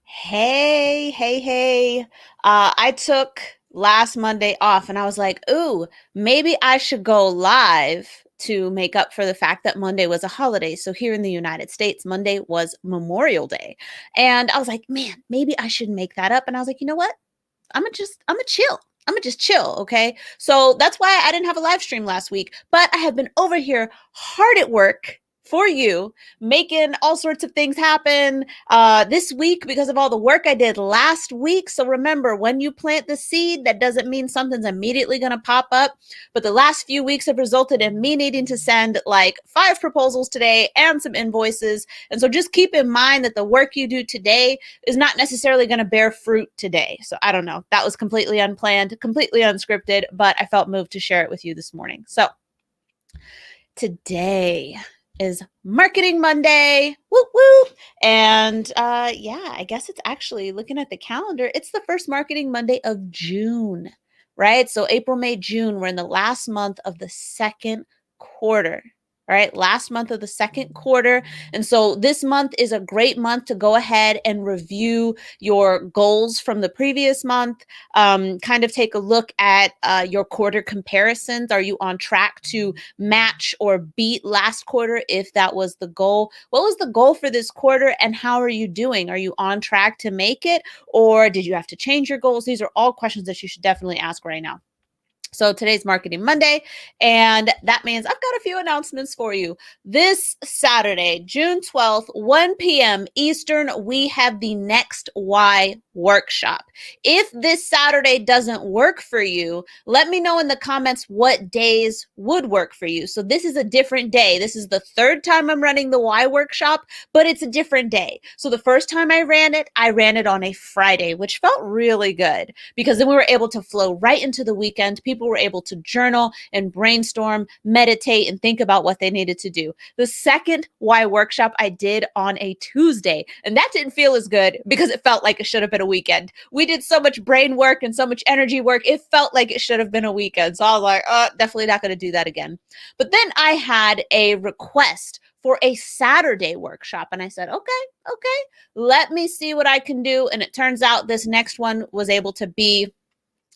Hey. I took last Monday off and I was like, ooh, maybe I should go live to make up for the fact that Monday was a holiday. So here in the United States, Monday was Memorial Day. And I was like, man, maybe I should make that up. And I was like, you know what? I'm gonna chill. I'm gonna just chill, okay? So that's why I didn't have a live stream last week, but I have been over here hard at work for you, making all sorts of things happen this week because of all the work I did last week. So remember, when you plant the seed, that doesn't mean something's immediately gonna pop up. But the last few weeks have resulted in me needing to send like 5 proposals today and some invoices. And so just keep in mind that the work you do today is not necessarily going to bear fruit today. So I don't know. That was completely unplanned, completely unscripted, but I felt moved to share it with you this morning. So today is Marketing Monday. Whoop, whoop. And yeah, I guess it's actually looking at the calendar, it's the first Marketing Monday of June, right? So April, May, June, we're in the last month of the second quarter. All right, last month of the second quarter. And so this month is a great month to go ahead and review your goals from the previous month. Kind of take a look at your quarter comparisons. Are you on track to match or beat last quarter if that was the goal? What was the goal for this quarter and how are you doing? Are you on track to make it or did you have to change your goals? These are all questions that you should definitely ask right now. So today's Marketing Monday, and that means I've got a few announcements for you. This Saturday, June 12th, 1 p.m. Eastern, we have the Next Why workshop. If this Saturday doesn't work for you, let me know in the comments what days would work for you. So this is a different day. This is the third time I'm running the Why workshop, but it's a different day. So the first time I ran it on a Friday, which felt really good because then we were able to flow right into the weekend. People were able to journal and brainstorm, meditate, and think about what they needed to do. The second Why workshop I did on a Tuesday, and that didn't feel as good because it felt like it should have been a weekend. We did so much brain work and so much energy work. It felt like it should have been a weekend. So I was like, definitely not going to do that again. But then I had a request for a Saturday workshop. And I said, okay, let me see what I can do. And it turns out this next one was able to be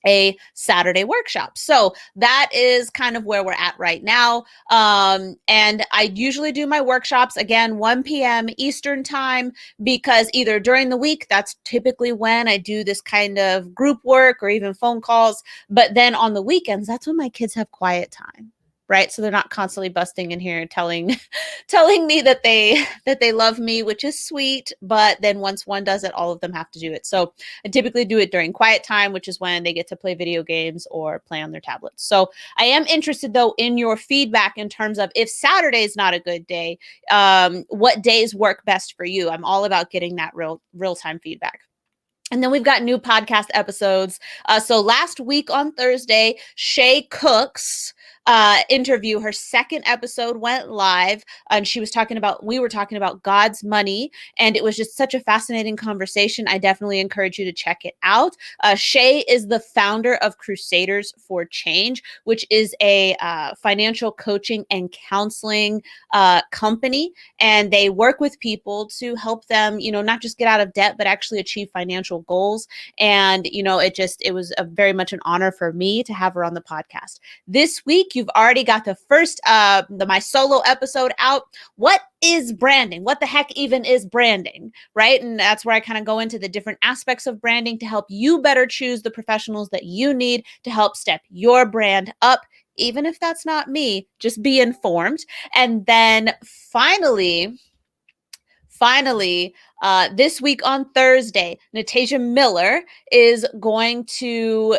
a Saturday workshop. So that is kind of where we're at right now. And I usually do my workshops again, 1 p.m. Eastern time, because either during the week, that's typically when I do this kind of group work or even phone calls. But then on the weekends, that's when my kids have quiet time. Right. So they're not constantly busting in here telling me that they love me, which is sweet. But then once one does it, all of them have to do it. So I typically do it during quiet time, which is when they get to play video games or play on their tablets. So I am interested, though, in your feedback in terms of if Saturday is not a good day, what days work best for you? I'm all about getting that real-time feedback. And then we've got new podcast episodes. So last week on Thursday, Shay Cooks interview, her second episode went live, and we were talking about God's money, and it was just such a fascinating conversation. I definitely encourage you to check it out. Shay is the founder of Crusaders for Change, which is a financial coaching and counseling company, and they work with people to help them, not just get out of debt, but actually achieve financial goals. And, it was very much an honor for me to have her on the podcast. This week, you've already got the first, my solo episode out. What is branding? What the heck even is branding, right? And that's where I kind of go into the different aspects of branding to help you better choose the professionals that you need to help step your brand up. Even if that's not me, just be informed. And then finally, this week on Thursday, Natasha Miller is going to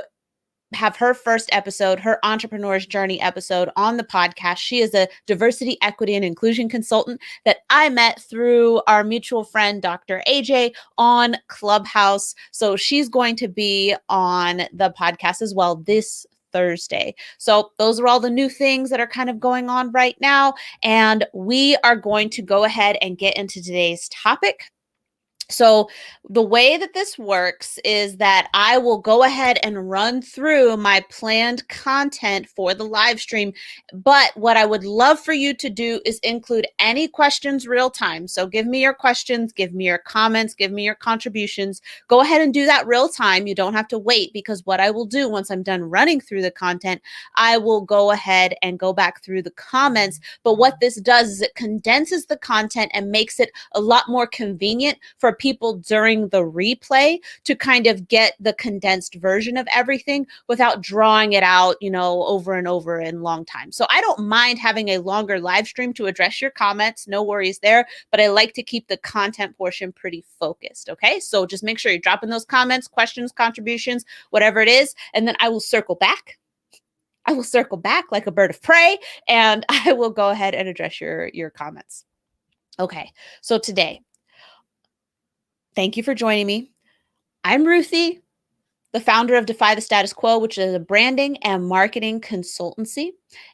have her first episode, her entrepreneur's journey episode on the podcast. She is a diversity, equity, and inclusion consultant that I met through our mutual friend, Dr. AJ, on Clubhouse. So she's going to be on the podcast as well this Thursday. So those are all the new things that are kind of going on right now. And we are going to go ahead and get into today's topic. So the way that this works is that I will go ahead and run through my planned content for the live stream. But what I would love for you to do is include any questions real time. So give me your questions, give me your comments, give me your contributions. Go ahead and do that real time. You don't have to wait, because what I will do once I'm done running through the content, I will go ahead and go back through the comments. But what this does is it condenses the content and makes it a lot more convenient for people during the replay to kind of get the condensed version of everything without drawing it out, over and over in long time. So I don't mind having a longer live stream to address your comments. No worries there. But I like to keep the content portion pretty focused. Okay. So just make sure you're dropping those comments, questions, contributions, whatever it is. And then I will circle back. I will circle back like a bird of prey, and I will go ahead and address your comments. Okay. So today, thank you for joining me. I'm Ruthie, the founder of Defy the Status Quo, which is a branding and marketing consultancy.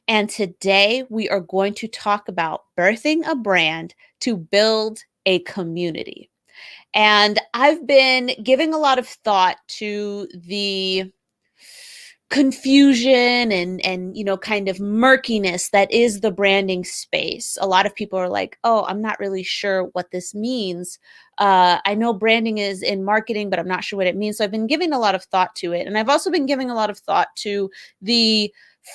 And today we are going to talk about birthing a brand to build a community. And I've been giving a lot of thought to the confusion and kind of murkiness that is the branding space. A lot of people are like, oh, I'm not really sure what this means. I know branding is in marketing, but I'm not sure what it means. So I've been giving a lot of thought to it. And I've also been giving a lot of thought to the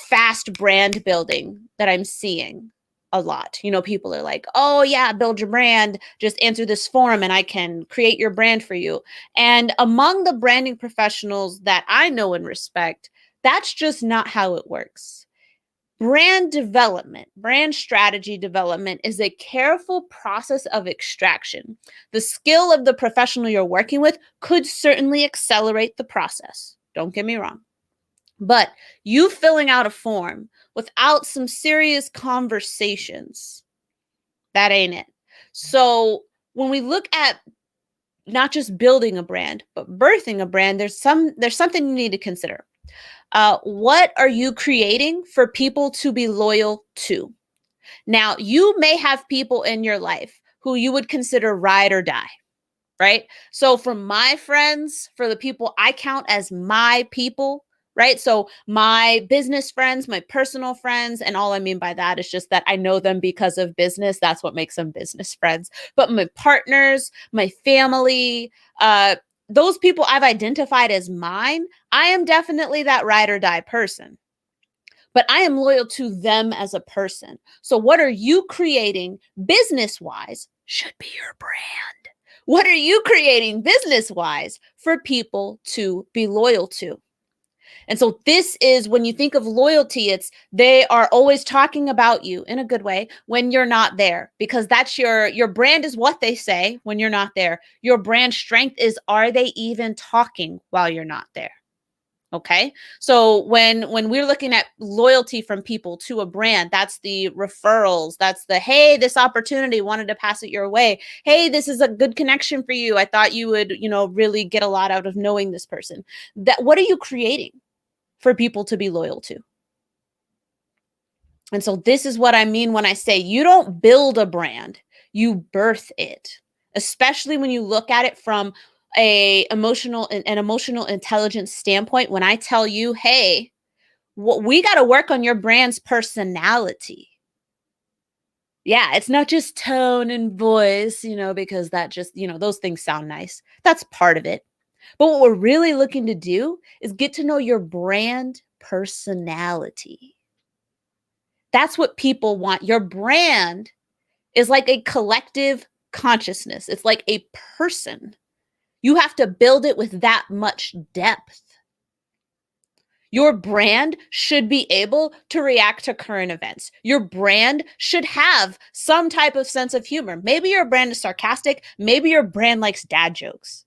fast brand building that I'm seeing a lot. People are like, oh yeah, build your brand, just answer this form and I can create your brand for you. And among the branding professionals that I know and respect, that's just not how it works. Brand development, brand strategy development is a careful process of extraction. The skill of the professional you're working with could certainly accelerate the process. Don't get me wrong. But you filling out a form without some serious conversations, that ain't it. So when we look at not just building a brand, but birthing a brand, there's something you need to consider. What are you creating for people to be loyal to? Now, you may have people in your life who you would consider ride or die, right? So for my friends, for the people I count as my people, right? So my business friends, my personal friends, and all I mean by that is just that I know them because of business. That's what makes them business friends. But my partners, my family, those people I've identified as mine, I am definitely that ride or die person. But I am loyal to them as a person. So what are you creating business-wise should be your brand. What are you creating business-wise for people to be loyal to? And so this is when you think of loyalty, they are always talking about you in a good way when you're not there, because that's your brand is what they say when you're not there. Your brand strength is, are they even talking while you're not there? Okay. So when we're looking at loyalty from people to a brand, that's the referrals. That's the, hey, this opportunity, wanted to pass it your way. Hey, this is a good connection for you. I thought you would, really get a lot out of knowing this person. What are you creating for people to be loyal to? And so this is what I mean when I say you don't build a brand, you birth it, especially when you look at it from an emotional intelligence standpoint. When I tell you, hey, we got to work on your brand's personality. Yeah, it's not just tone and voice, because that just, those things sound nice. That's part of it. But what we're really looking to do is get to know your brand personality. That's what people want. Your brand is like a collective consciousness. It's like a person. You have to build it with that much depth. Your brand should be able to react to current events. Your brand should have some type of sense of humor. Maybe your brand is sarcastic. Maybe your brand likes dad jokes.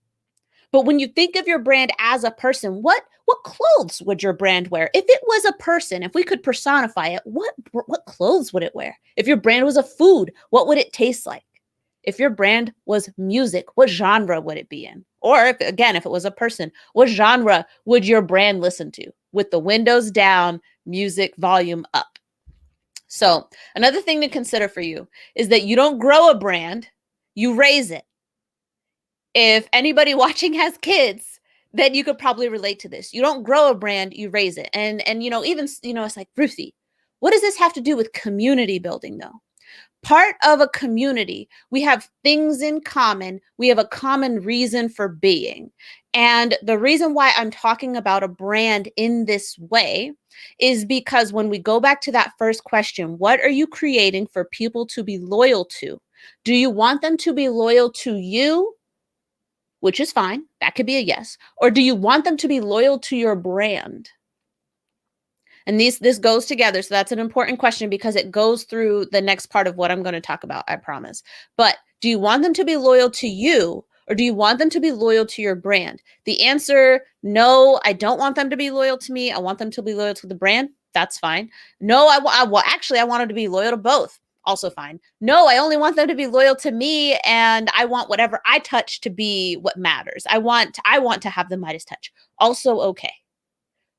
But when you think of your brand as a person, what clothes would your brand wear? If it was a person, if we could personify it, what clothes would it wear? If your brand was a food, what would it taste like? If your brand was music, what genre would it be in? Or if it was a person, what genre would your brand listen to? With the windows down, music volume up. So another thing to consider for you is that you don't grow a brand, you raise it. If anybody watching has kids, then you could probably relate to this. You don't grow a brand, you raise it. And even, it's like, Ruthie, what does this have to do with community building though? Part of a community, we have things in common. We have a common reason for being. And the reason why I'm talking about a brand in this way is because when we go back to that first question, what are you creating for people to be loyal to? Do you want them to be loyal to you, which is fine? That could be a yes. Or do you want them to be loyal to your brand? And this goes together. So that's an important question because it goes through the next part of what I'm going to talk about, I promise. But do you want them to be loyal to you or do you want them to be loyal to your brand? The answer, no, I don't want them to be loyal to me. I want them to be loyal to the brand. That's fine. No, I want them to be loyal to both. Also fine. No, I only want them to be loyal to me and I want whatever I touch to be what matters. I want to have the Midas touch. Also okay.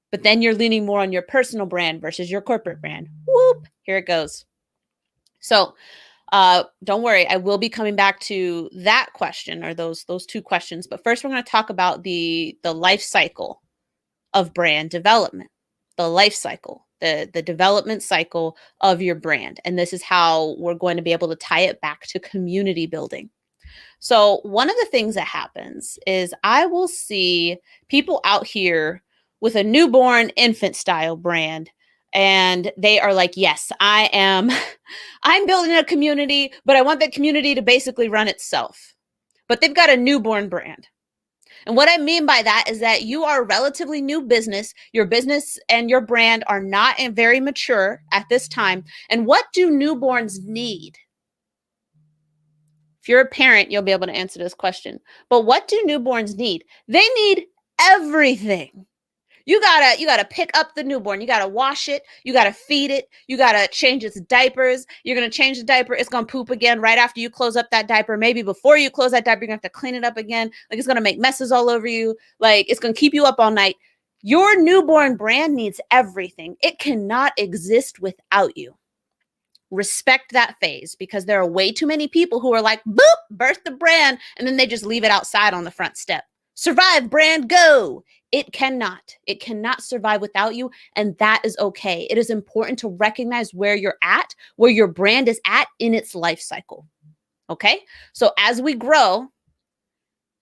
But then you're leaning more on your personal brand versus your corporate brand. Whoop, here it goes. So don't worry, I will be coming back to that question or those two questions. But first, we're going to talk about the life cycle of brand development, the life cycle, the development cycle of your brand. And this is how we're going to be able to tie it back to community building. So one of the things that happens is I will see people out here with a newborn infant style brand. And they are like, yes, I'm building a community, but I want that community to basically run itself. But they've got a newborn brand. And what I mean by that is that you are a relatively new business. Your business and your brand are not very mature at this time. And what do newborns need? If you're a parent, you'll be able to answer this question. But what do newborns need? They need everything. You gotta pick up the newborn. You gotta wash it. You gotta feed it. You gotta change its diapers. You're gonna change the diaper. It's gonna poop again right after you close up that diaper. Maybe before you close that diaper, you're gonna have to clean it up again. Like it's gonna make messes all over you. Like it's gonna keep you up all night. Your newborn brand needs everything. It cannot exist without you. Respect that phase because there are way too many people who are like, boop, birth the brand, and then they just leave it outside on the front step. Survive, brand, go. It cannot survive without you. And that is okay. It is important to recognize where you're at, where your brand is at in its life cycle. Okay. So as we grow,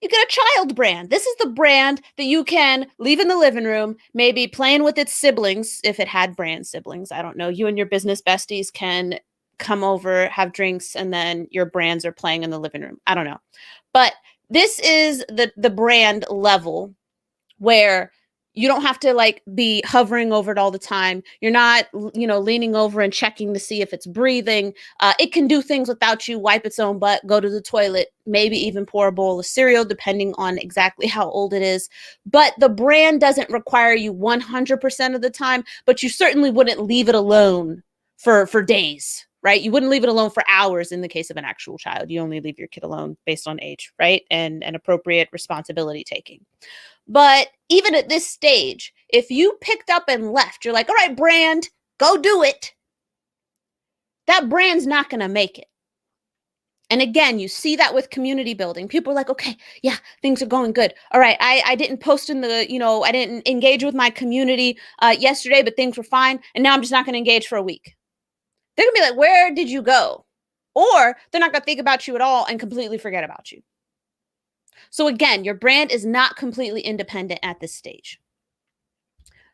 you get a child brand. This is the brand that you can leave in the living room, maybe playing with its siblings. If it had brand siblings, I don't know. You and your business besties can come over, have drinks, and then your brands are playing in the living room. I don't know. But this is the brand level where you don't have to like be hovering over it all the time. You're not, leaning over and checking to see if it's breathing. It can do things without you, wipe its own butt, go to the toilet, maybe even pour a bowl of cereal, depending on exactly how old it is. But the brand doesn't require you 100% of the time, but you certainly wouldn't leave it alone for days, right? You wouldn't leave it alone for hours in the case of an actual child. You only leave your kid alone based on age, right? And appropriate responsibility taking. But even at this stage, if you picked up and left, you're like, all right, brand, go do it. That brand's not going to make it. And again, you see that with community building. People are like, okay, yeah, things are going good. All right, I didn't post in the, I didn't engage with my community yesterday, but things were fine. And now I'm just not going to engage for a week. They're going to be like, where did you go? Or they're not going to think about you at all and completely forget about you. So again, your brand is not completely independent at this stage.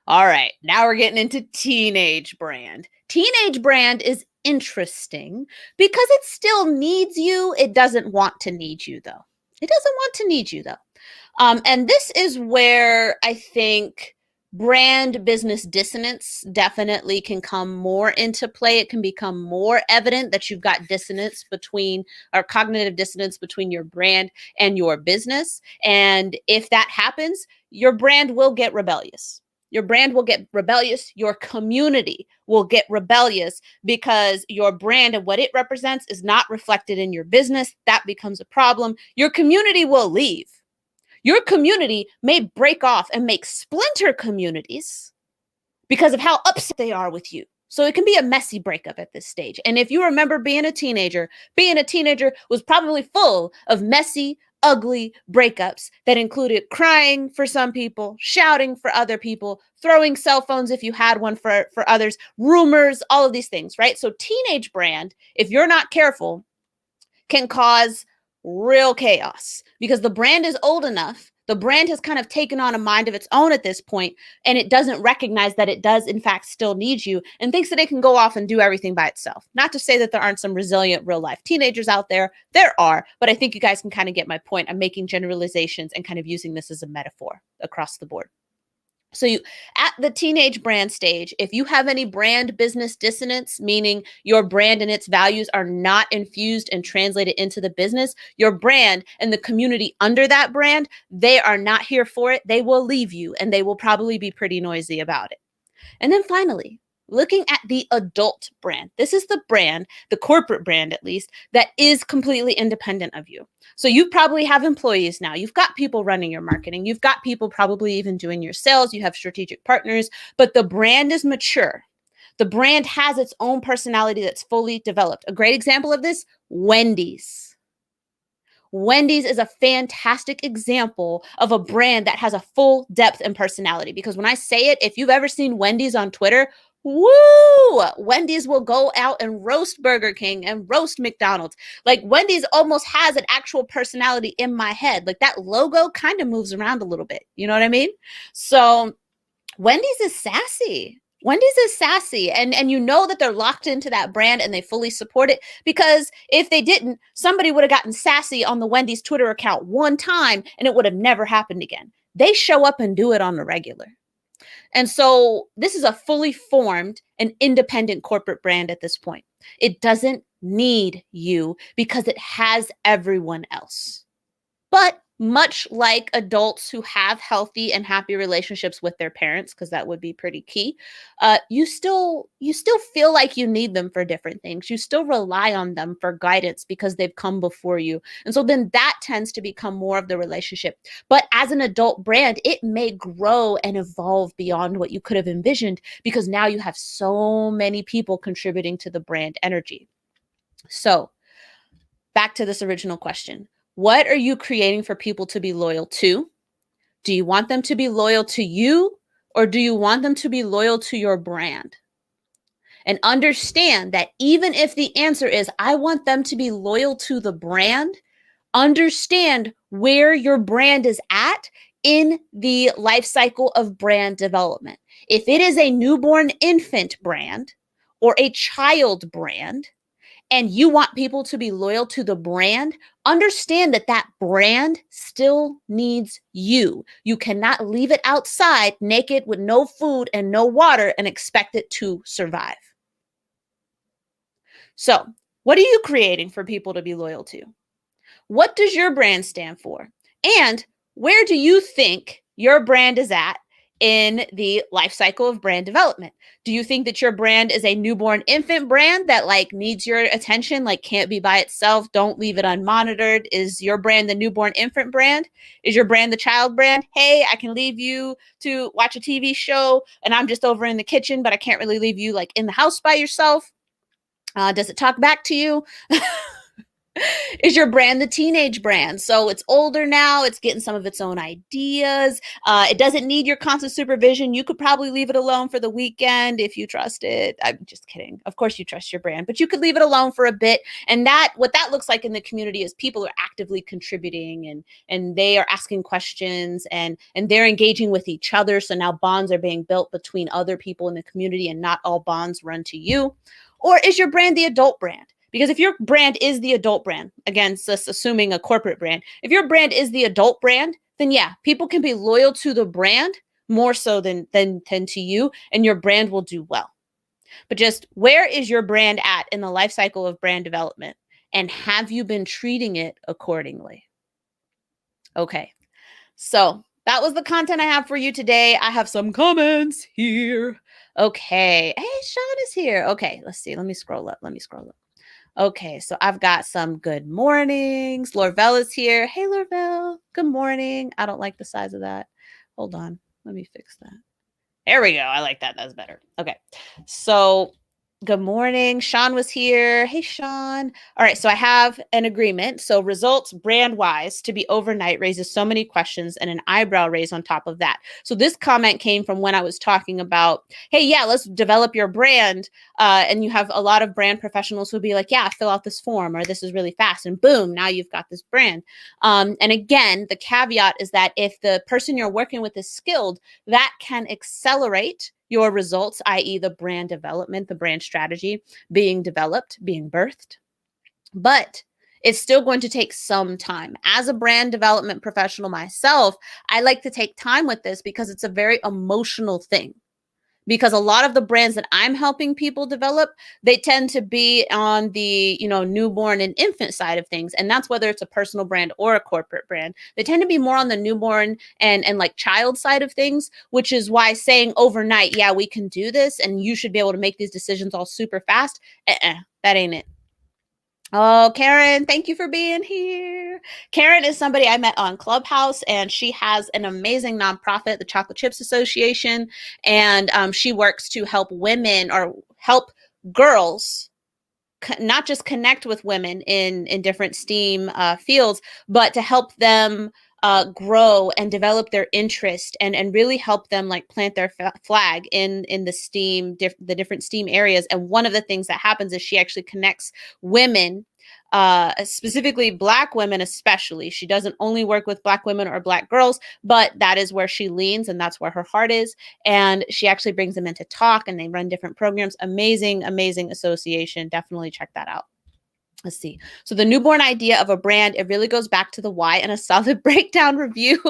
All right, now we're getting into teenage brand. Teenage brand is interesting because it still needs you. It doesn't want to need you, though. It doesn't want to need you, though. And this is where I think brand business dissonance definitely can come more into play. It can become more evident that you've got dissonance between, or cognitive dissonance between your brand and your business. And if that happens, your brand will get rebellious. Your brand will get rebellious. Your community will get rebellious because your brand and what it represents is not reflected in your business. That becomes a problem. Your community will leave. Your community may break off and make splinter communities because of how upset they are with you. So it can be a messy breakup at this stage. And if you remember being a teenager was probably full of messy, ugly breakups that included crying for some people, shouting for other people, throwing cell phones if you had one for others, rumors, all of these things, right? So teenage brand, if you're not careful, can cause real chaos because the brand is old enough. The brand has kind of taken on a mind of its own at this point, and it doesn't recognize that it does, in fact, still need you and thinks that it can go off and do everything by itself. Not to say that there aren't some resilient real life teenagers out there. There are, but I think you guys can kind of get my point. I'm making generalizations and kind of using this as a metaphor across the board. So you at the teenage brand stage, if you have any brand business dissonance, meaning your brand and its values are not infused and translated into the business, your brand and the community under that brand, they are not here for it. They will leave you and they will probably be pretty noisy about it. And then finally, looking at the adult brand. This is the brand, the corporate brand at least, that is completely independent of you. So you probably have employees now. You've got people running your marketing. You've got people probably even doing your sales. You have strategic partners, but the brand is mature. The brand has its own personality that's fully developed. A great example of this, Wendy's. Wendy's is a fantastic example of a brand that has a full depth and personality. Because when I say it, if you've ever seen Wendy's on Twitter, woo, Wendy's will go out and roast Burger King and roast McDonald's. Like Wendy's almost has an actual personality in my head. Like that logo kind of moves around a little bit. You know what I mean? So Wendy's is sassy. Wendy's is sassy, and you know that they're locked into that brand and they fully support it, because if they didn't, somebody would have gotten sassy on the Wendy's Twitter account one time and it would have never happened again. They show up and do it on the regular. And so this is a fully formed and independent corporate brand at this point. It doesn't need you because it has everyone else. But much like adults who have healthy and happy relationships with their parents, because that would be pretty key, you still feel like you need them for different things. You still rely on them for guidance because they've come before you. And so then that tends to become more of the relationship. But as an adult brand, it may grow and evolve beyond what you could have envisioned because now you have so many people contributing to the brand energy. So back to this original question. What are you creating for people to be loyal to? Do you want them to be loyal to you, or do you want them to be loyal to your brand? And understand that even if the answer is, I want them to be loyal to the brand, understand where your brand is at in the life cycle of brand development. If it is a newborn infant brand or a child brand, and you want people to be loyal to the brand, understand that that brand still needs you. You cannot leave it outside naked with no food and no water and expect it to survive. So, what are you creating for people to be loyal to? What does your brand stand for? And where do you think your brand is at in the life cycle of brand development? Do you think that your brand is a newborn infant brand that like needs your attention, like can't be by itself? Don't leave it unmonitored. Is your brand the newborn infant brand? Is your brand the child brand? Hey, I can leave you to watch a TV show and I'm just over in the kitchen, but I can't really leave you like in the house by yourself. Does it talk back to you? Is your brand the teenage brand? So it's older now. It's getting some of its own ideas. It doesn't need your constant supervision. You could probably leave it alone for the weekend if you trust it. I'm just kidding. Of course you trust your brand, but you could leave it alone for a bit. And that what that looks like in the community is people are actively contributing and they are asking questions and they're engaging with each other. So now bonds are being built between other people in the community and not all bonds run to you. Or is your brand the adult brand? Because if your brand is the adult brand, again, just assuming a corporate brand, if your brand is the adult brand, then yeah, people can be loyal to the brand more so than to you, and your brand will do well. But just where is your brand at in the life cycle of brand development? And have you been treating it accordingly? Okay, so that was the content I have for you today. I have some comments here. Okay, hey, Sean is here. Okay, let's see. Let me scroll up. Okay, so I've got some good mornings. Lorvelle is here. Hey, Lorvelle. Good morning. I don't like the size of that. Hold on. Let me fix that. There we go. I like that. That's better. Okay. So Good morning. Sean was here. Hey, Sean. All right. So I have an agreement. So results brand wise to be overnight raises so many questions and an eyebrow raise on top of that. So this comment came from when I was talking about, hey, yeah, let's develop your brand. And you have a lot of brand professionals who'll be like, yeah, fill out this form or this is really fast. And boom, now you've got this brand. And again, the caveat is that if the person you're working with is skilled, that can accelerate your results, i.e., the brand development, the brand strategy being developed, being birthed. But it's still going to take some time. As a brand development professional myself, I like to take time with this because it's a very emotional thing. Because a lot of the brands that I'm helping people develop, they tend to be on the, newborn and infant side of things. And that's whether it's a personal brand or a corporate brand. They tend to be more on the newborn and like child side of things, which is why saying overnight, yeah, we can do this and you should be able to make these decisions all super fast. That ain't it. Oh, Karen, thank you for being here. Karen is somebody I met on Clubhouse, and she has an amazing nonprofit, the Chocolate Chips Association, and she works to help women or help girls not just connect with women in different STEAM fields, but to help them grow and develop their interest and really help them like plant their flag in the STEAM, the different STEAM areas. And one of the things that happens is she actually connects women, specifically Black women, especially. She doesn't only work with Black women or Black girls, but that is where she leans and that's where her heart is. And she actually brings them in to talk and they run different programs. Amazing, amazing association. Definitely check that out. Let's see. So the newborn idea of a brand, it really goes back to the why and a solid breakdown review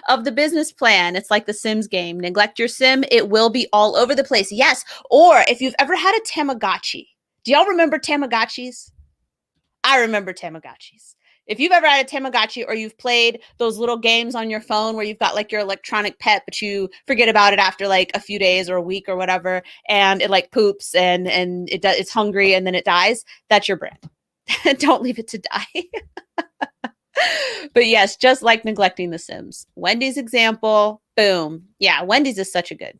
of the business plan. It's like the Sims game. Neglect your sim, it will be all over the place. Yes. Or if you've ever had a Tamagotchi, do y'all remember Tamagotchis? I remember Tamagotchis. If you've ever had a Tamagotchi or you've played those little games on your phone where you've got like your electronic pet, but you forget about it after like a few days or a week or whatever, and it like poops and it's hungry and then it dies, that's your brand. Don't leave it to die. But yes, just like neglecting the Sims. Wendy's example, boom. Yeah, Wendy's is such a good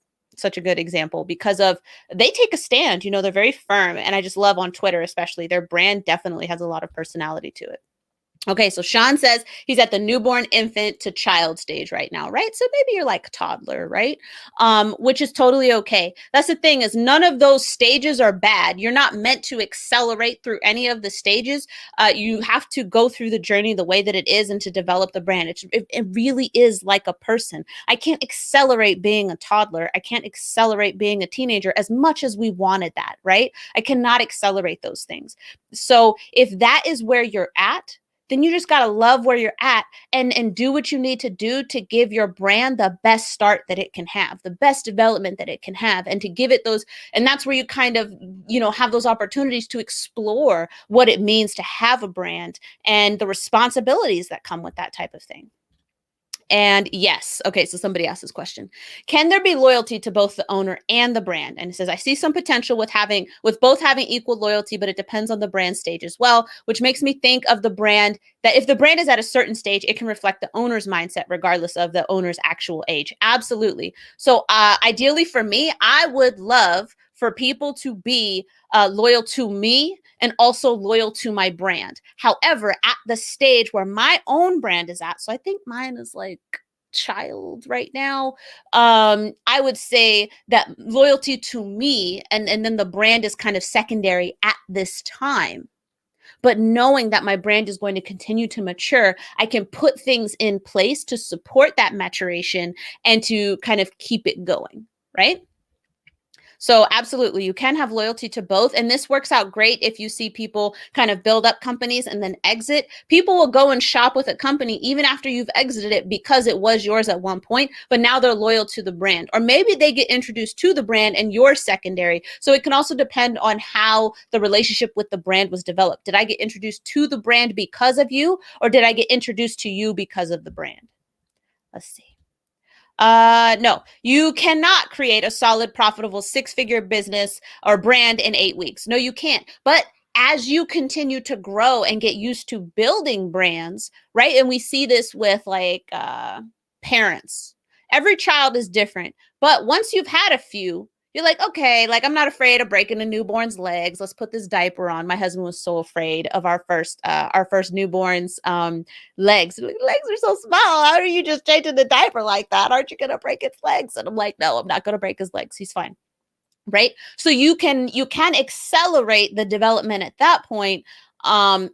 example because of they take a stand, they're very firm. And I just love on Twitter, especially their brand definitely has a lot of personality to it. Okay, so Sean says he's at the newborn, infant to child stage right now, right? So maybe you're like a toddler, right? Which is totally okay. That's the thing is none of those stages are bad. You're not meant to accelerate through any of the stages. You have to go through the journey the way that it is and to develop the brand. It really is like a person. I can't accelerate being a toddler. I can't accelerate being a teenager as much as we wanted that, right? I cannot accelerate those things. So if that is where you're at, then you just got to love where you're at and do what you need to do to give your brand the best start that it can have, the best development that it can have, and to give it those. And that's where you kind of, have those opportunities to explore what it means to have a brand and the responsibilities that come with that type of thing. And yes, okay, so somebody asked this question. Can there be loyalty to both the owner and the brand? And it says, I see some potential with both having equal loyalty, but it depends on the brand stage as well, which makes me think of the brand that if the brand is at a certain stage, it can reflect the owner's mindset, regardless of the owner's actual age. Absolutely. So ideally for me, I would love for people to be loyal to me and also loyal to my brand. However, at the stage where my own brand is at, so I think mine is like child right now, I would say that loyalty to me and then the brand is kind of secondary at this time. But knowing that my brand is going to continue to mature, I can put things in place to support that maturation and to kind of keep it going, right? So absolutely, you can have loyalty to both. And this works out great if you see people kind of build up companies and then exit. People will go and shop with a company even after you've exited it because it was yours at one point, but now they're loyal to the brand. Or maybe they get introduced to the brand and you're secondary. So it can also depend on how the relationship with the brand was developed. Did I get introduced to the brand because of you, or did I get introduced to you because of the brand? Let's see. No, you cannot create a solid, profitable six-figure business or brand in 8 weeks. No, you can't. But as you continue to grow and get used to building brands, right? And we see this with like parents. Every child is different. But once you've had a few, You're like, okay, like I'm not afraid of breaking a newborn's legs. Let's put this diaper on. My husband was so afraid of our first newborn's legs. Like, legs are so small. How are you just changing the diaper like that? Aren't you gonna break its legs? And I'm like, no, I'm not gonna break his legs. He's fine. Right. So you can accelerate the development at that point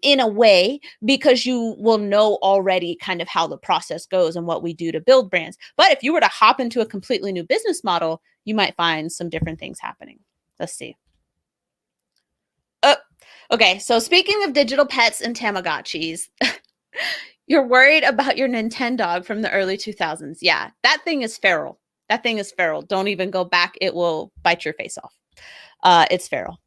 in a way because you will know already kind of how the process goes and what we do to build brands. But if you were to hop into a completely new business model, you might find some different things happening. Let's see. Oh, okay. So speaking of digital pets and Tamagotchis, you're worried about your Nintendo from the early 2000s. Yeah, that thing is feral. That thing is feral. Don't even go back. It will bite your face off. It's feral.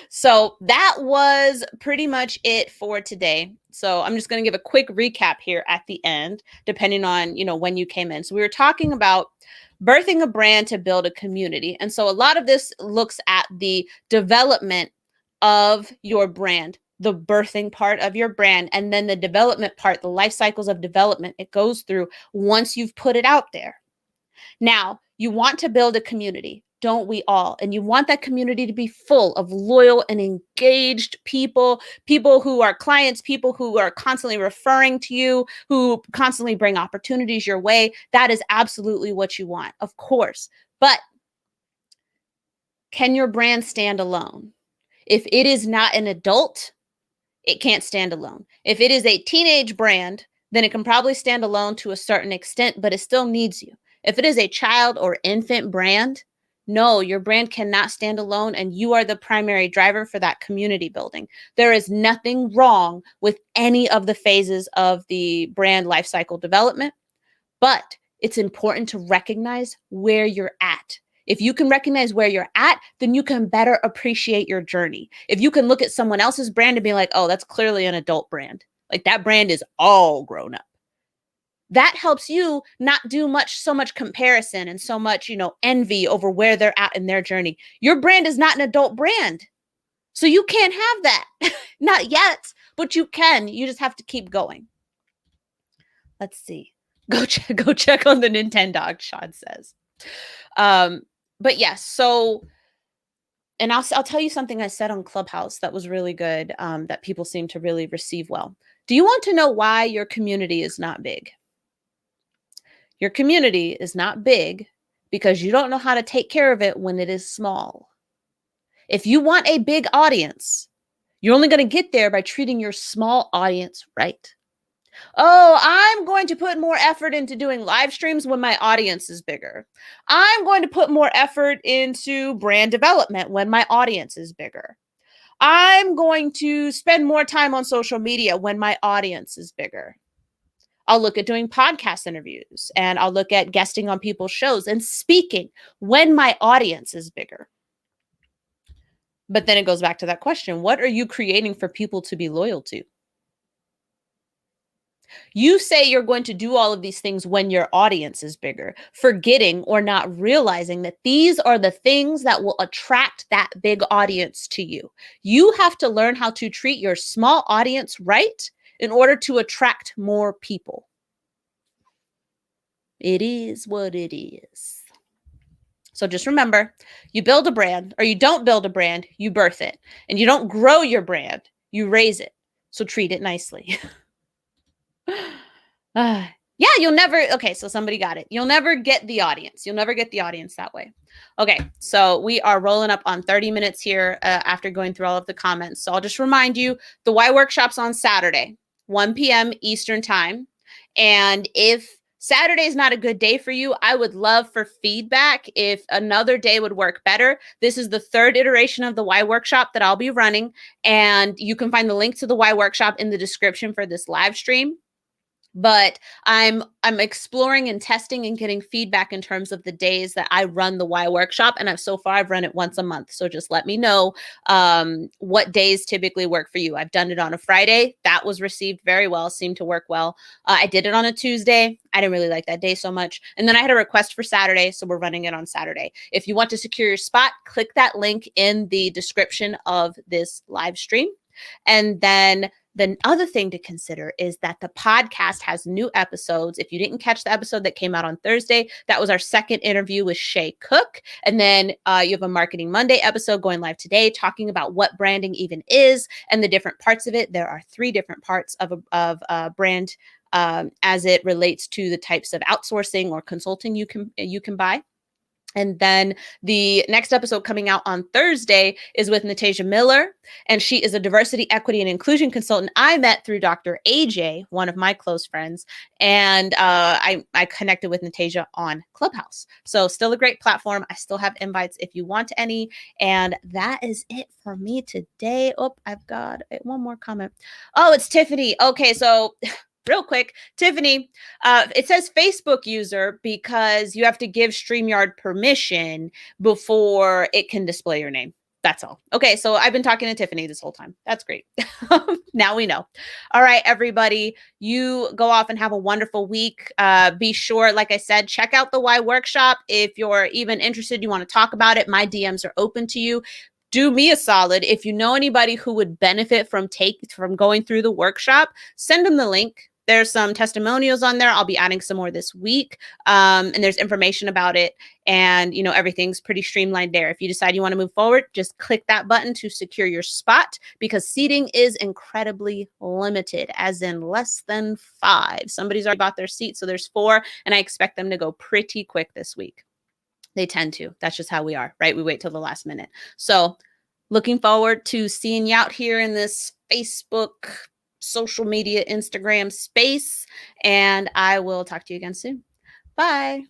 So that was pretty much it for today. So I'm just going to give a quick recap here at the end, depending on, when you came in. So we were talking about birthing a brand to build a community. And so a lot of this looks at the development of your brand, the birthing part of your brand, and then the development part, the life cycles of development it goes through once you've put it out there. Now, you want to build a community, don't we all? And you want that community to be full of loyal and engaged people, people who are clients, people who are constantly referring to you, who constantly bring opportunities your way. That is absolutely what you want, of course. But can your brand stand alone? If it is not an adult, it can't stand alone. If it is a teenage brand, then it can probably stand alone to a certain extent, but it still needs you. If it is a child or infant brand, no, your brand cannot stand alone, and you are the primary driver for that community building. There is nothing wrong with any of the phases of the brand lifecycle development, but it's important to recognize where you're at. If you can recognize where you're at, then you can better appreciate your journey. If you can look at someone else's brand and be like, oh, that's clearly an adult brand. Like that brand is all grown up. That helps you not do so much comparison and so much, envy over where they're at in their journey. Your brand is not an adult brand. So you can't have that. Not yet, but you can. You just have to keep going. Let's see. Go check on the Nintendo, Sean says. But yes, so, and I'll tell you something I said on Clubhouse that was really good, that people seem to really receive well. Do you want to know why your community is not big? Your community is not big because you don't know how to take care of it when it is small. If you want a big audience, you're only going to get there by treating your small audience right. Oh, I'm going to put more effort into doing live streams when my audience is bigger. I'm going to put more effort into brand development when my audience is bigger. I'm going to spend more time on social media when my audience is bigger. I'll look at doing podcast interviews and I'll look at guesting on people's shows and speaking when my audience is bigger. But then it goes back to that question. What are you creating for people to be loyal to? You say you're going to do all of these things when your audience is bigger, forgetting or not realizing that these are the things that will attract that big audience to you. You have to learn how to treat your small audience right in order to attract more people. It is what it is. So just remember, you build a brand or you don't build a brand, you birth it. And you don't grow your brand, you raise it. So treat it nicely. Yeah, okay, so somebody got it. You'll never get the audience. You'll never get the audience that way. Okay, so we are rolling up on 30 minutes here after going through all of the comments. So I'll just remind you, the Y Workshop's on Saturday, 1 p.m. Eastern time. And if Saturday is not a good day for you, I would love for feedback if another day would work better. This is the third iteration of the Y Workshop that I'll be running. And you can find the link to the Y Workshop in the description for this live stream. But I'm exploring and testing and getting feedback in terms of the days that I run the Y Workshop. And so far I've run it once a month. So just let me know what days typically work for you. I've done it on a Friday. That was received very well, seemed to work well. I did it on a Tuesday. I didn't really like that day so much. And then I had a request for Saturday. So we're running it on Saturday. If you want to secure your spot, click that link in the description of this live stream. And then The other thing to consider is that the podcast has new episodes. If you didn't catch the episode that came out on Thursday, that was our second interview with Shay Cook. And then you have a Marketing Monday episode going live today talking about what branding even is and the different parts of it. There are 3 different parts of a brand as it relates to the types of outsourcing or consulting you can buy. And then the next episode coming out on Thursday is with Natasha Miller, and she is a diversity, equity, and inclusion consultant I met through Dr. AJ, one of my close friends, and I connected with Natasha on Clubhouse. So still a great platform. I still have invites if you want any, and that is it for me today. Oh, I've got one more comment. Oh, it's Tiffany. Okay, so real quick, Tiffany, it says Facebook user because you have to give StreamYard permission before it can display your name. That's all. Okay, so I've been talking to Tiffany this whole time. That's great. Now we know. All right, everybody, you go off and have a wonderful week. Be sure, like I said, check out the Y workshop. If you're even interested, you want to talk about it, my DMs are open to you. Do me a solid. If you know anybody who would benefit from going through the workshop, send them the link. There's some testimonials on there. I'll be adding some more this week. And there's information about it. And, everything's pretty streamlined there. If you decide you want to move forward, just click that button to secure your spot because seating is incredibly limited, as in less than 5. Somebody's already bought their seat, so there's 4, and I expect them to go pretty quick this week. They tend to. That's just how we are, right? We wait till the last minute. So looking forward to seeing you out here in this Facebook, social media, Instagram space. And I will talk to you again soon. Bye.